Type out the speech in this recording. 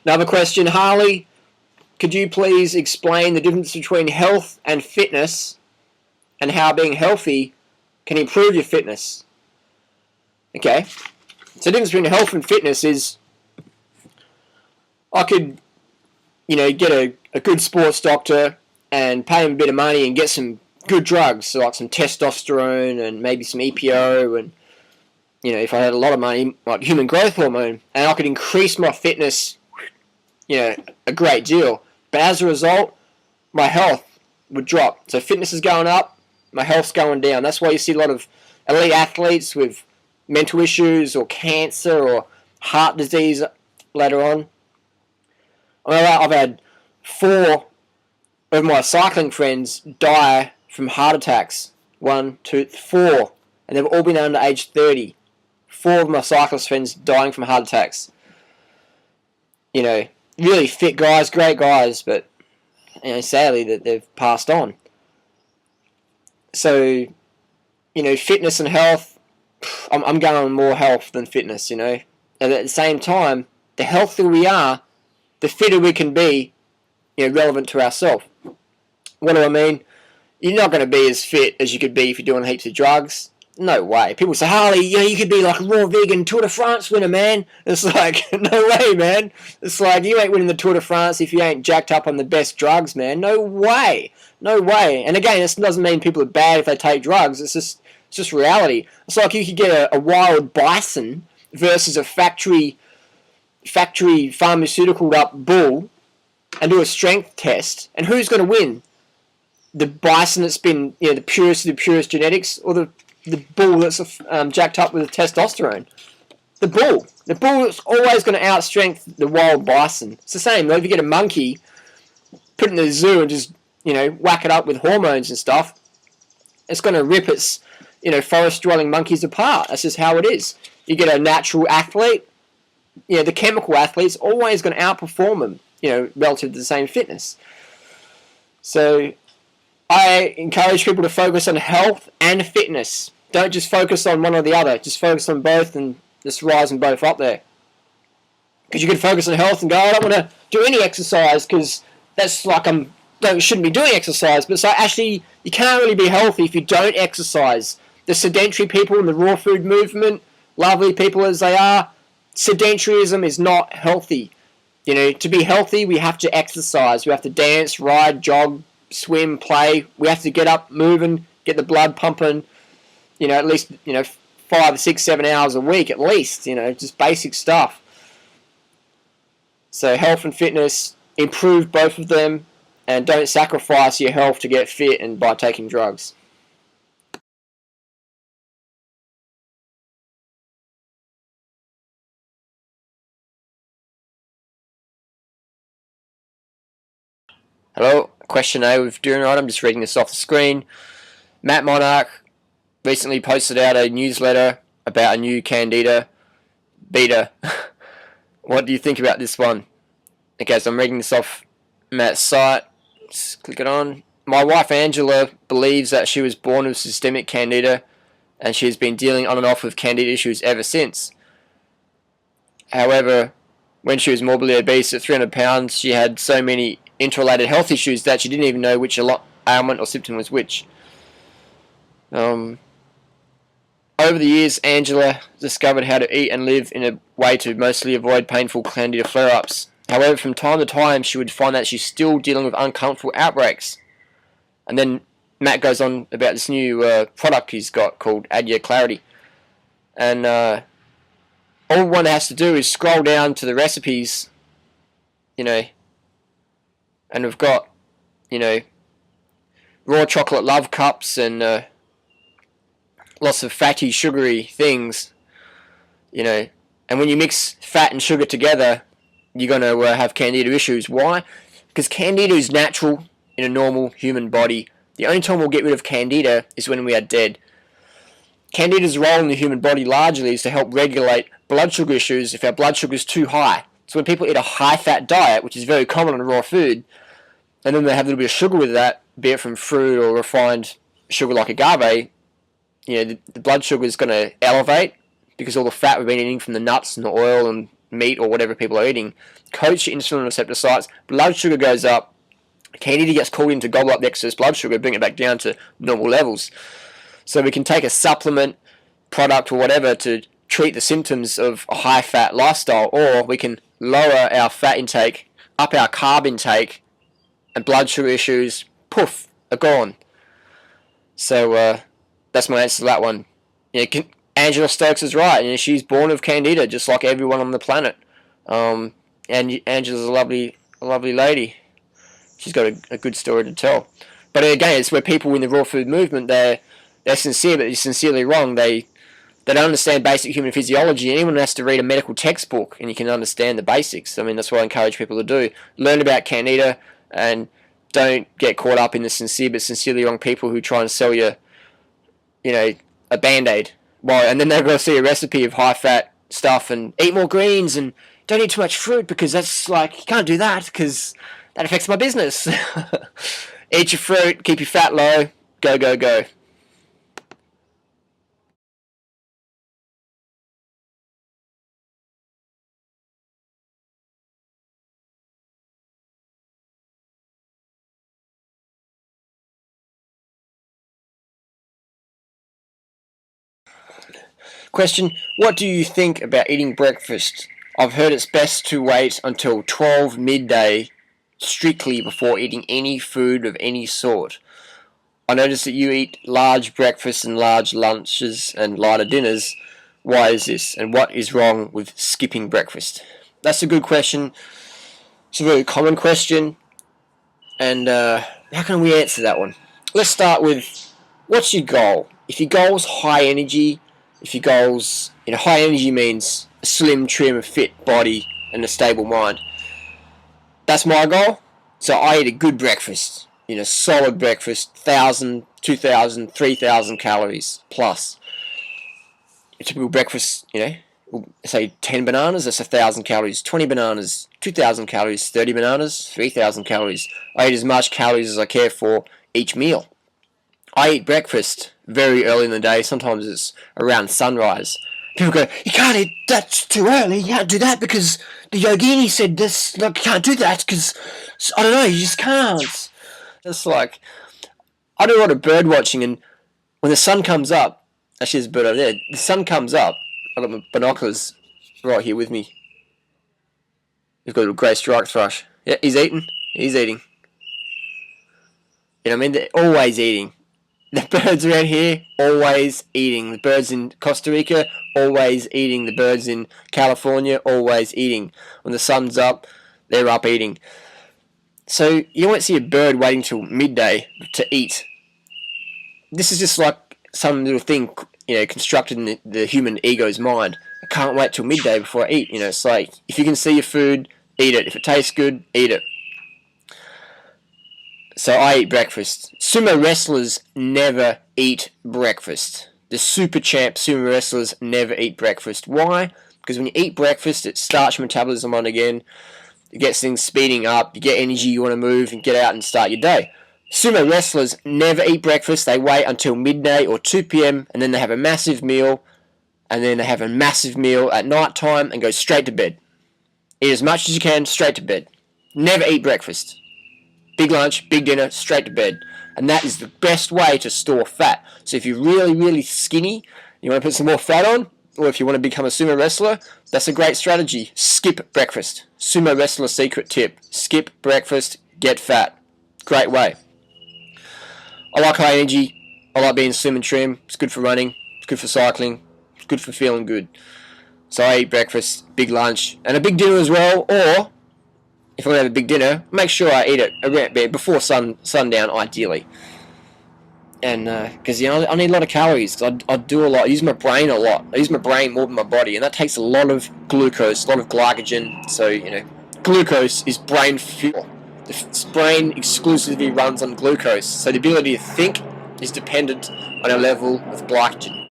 Another question, Harley. Could you please explain the difference between health and fitness and how being healthy can improve your fitness? Okay. So the difference between health and fitness is I could, get a good sports doctor and pay him a bit of money and get some good drugs, so like some testosterone and maybe some EPO and, if I had a lot of money, like human growth hormone, and I could increase my fitness, a great deal. But as a result, my health would drop. So fitness is going up, my health's going down. That's why you see a lot of elite athletes with mental issues or cancer or heart disease later on. I've had 4 of my cycling friends die from heart attacks. 1, 2, 4. And they've all been under age 30. 4 of my cyclist friends dying from heart attacks. Really fit guys, great guys, but sadly that they've passed on. So, fitness and health, I'm going more health than fitness, And at the same time, the healthier we are, the fitter we can be, relevant to ourselves. What do I mean? You're not going to be as fit as you could be if you're doing heaps of drugs. No way. People say, Harley, you could be like a raw vegan Tour de France winner, man. It's like, no way, man. It's like, you ain't winning the Tour de France if you ain't jacked up on the best drugs, man. No way. No way. And again, this doesn't mean people are bad if they take drugs. It's just reality. It's like you could get a wild bison versus a factory pharmaceutical up bull and do a strength test. And who's going to win? The bison that's been, the purest of the purest genetics, or the bull that's jacked up with testosterone? The bull. The bull is always going to outstrength the wild bison. It's the same though. If you get a monkey, put it in the zoo and just, whack it up with hormones and stuff, it's going to rip its, forest-dwelling monkeys apart. That's just how it is. You get a natural athlete, the chemical athlete's always going to outperform them, relative to the same fitness. So I encourage people to focus on health and fitness. Don't just focus on one or the other. Just focus on both and just rise them both up there. Because you can focus on health and go, I don't want to do any exercise because that's like shouldn't be doing exercise. But so actually, you can't really be healthy if you don't exercise. The sedentary people in the raw food movement, lovely people as they are, sedentarism is not healthy. To be healthy, we have to exercise. We have to dance, ride, jog, swim, play. We have to get up, moving, get the blood pumping, at least, 5, 6, 7 hours a week at least, just basic stuff. So health and fitness, improve both of them, and don't sacrifice your health to get fit and by taking drugs. Hello, question A with durianrider. I'm just reading this off the screen. Matt Monarch recently posted out a newsletter about a new candida beta. What do you think about this one? Okay, so I'm reading this off Matt's site. Just click it on. My wife Angela believes that she was born with systemic candida and she has been dealing on and off with candida issues ever since. However, when she was morbidly obese at 300 pounds, she had so many interrelated health issues that she didn't even know which ailment or symptom was which. Over the years, Angela discovered how to eat and live in a way to mostly avoid painful candida flare-ups. However, from time to time, she would find that she's still dealing with uncomfortable outbreaks. And then Matt goes on about this new product he's got called Add Your Clarity. And all one has to do is scroll down to the recipes, and we've got, raw chocolate love cups and lots of fatty, sugary things, and when you mix fat and sugar together, you're going to have candida issues. Why? Because candida is natural in a normal human body. The only time we'll get rid of candida is when we are dead. Candida's role in the human body largely is to help regulate blood sugar issues if our blood sugar is too high. So when people eat a high-fat diet, which is very common in raw food, and then they have a little bit of sugar with that, be it from fruit or refined sugar like agave, the blood sugar is going to elevate because all the fat we've been eating from the nuts and the oil and meat or whatever people are eating, coats your insulin receptor sites, blood sugar goes up, candida gets called in to gobble up the excess blood sugar, bring it back down to normal levels. So we can take a supplement, product or whatever to treat the symptoms of a high-fat lifestyle, or we can lower our fat intake, up our carb intake, and blood sugar issues, poof, are gone. So that's my answer to that one. Angela Stokes is right. She's born of candida, just like everyone on the planet. And Angela's a lovely lady. She's got a good story to tell. But again, it's where people in the raw food movement, they're sincere, but they're sincerely wrong. They don't understand basic human physiology. Anyone has to read a medical textbook, and you can understand the basics. I mean, that's what I encourage people to do. Learn about candida, and don't get caught up in the sincere but sincerely wrong people who try and sell you, a Band-Aid. Well, and then they're going to see a recipe of high-fat stuff and eat more greens and don't eat too much fruit because that's like, you can't do that because that affects my business. Eat your fruit, keep your fat low, go, go, go. Question, what do you think about eating breakfast? I've heard it's best to wait until 12 midday strictly before eating any food of any sort. I notice that you eat large breakfasts and large lunches and lighter dinners. Why is this? And what is wrong with skipping breakfast? That's a good question. It's a very common question. And how can we answer that one? Let's start with, what's your goal? If your goal's high energy, if your goal's, high energy means a slim, trim, fit body and a stable mind. That's my goal. So I eat a good breakfast, solid breakfast, 1,000, 2,000, 3,000 calories plus. A typical breakfast, say 10 bananas, that's 1,000 calories. 20 bananas, 2,000 calories. 30 bananas, 3,000 calories. I eat as much calories as I care for each meal. I eat breakfast very early in the day. Sometimes it's around sunrise. People go, you can't eat, that's too early. You can't do that because the yogini said this. Look, you can't do that because, I don't know, you just can't. It's like, I do a lot of bird watching, and when the sun comes up, actually there's a bird over there, the sun comes up, I've got my binoculars right here with me. We've got a little grey striped thrush. Yeah, he's eating. He's eating. You know what I mean? They're always eating. The birds around here, always eating. The birds in Costa Rica, always eating. The birds in California, always eating. When the sun's up, they're up eating. So you won't see a bird waiting till midday to eat. This is just like some little thing, constructed in the human ego's mind. I can't wait till midday before I eat. It's like, if you can see your food, eat it. If it tastes good, eat it. So I eat breakfast. Sumo wrestlers never eat breakfast. The super champ sumo wrestlers never eat breakfast. Why? Because when you eat breakfast, it starts your metabolism on again. It gets things speeding up. You get energy, you want to move and get out and start your day. Sumo wrestlers never eat breakfast. They wait until midday or 2 p.m. and then they have a massive meal. And then they have a massive meal at night time and go straight to bed. Eat as much as you can, straight to bed. Never eat breakfast. Big lunch, big dinner, straight to bed. And that is the best way to store fat. So if you're really, really skinny, you want to put some more fat on, or if you want to become a sumo wrestler, that's a great strategy. Skip breakfast. Sumo wrestler secret tip. Skip breakfast, get fat. Great way. I like high energy. I like being slim and trim. It's good for running. It's good for cycling. It's good for feeling good. So I eat breakfast, big lunch, and a big dinner as well, or if I'm going to have a big dinner, make sure I eat it around before sundown, ideally. And because I need a lot of calories. I do a lot. I use my brain a lot. I use my brain more than my body, and that takes a lot of glucose, a lot of glycogen. So glucose is brain fuel. The brain exclusively runs on glucose. So the ability to think is dependent on a level of glycogen.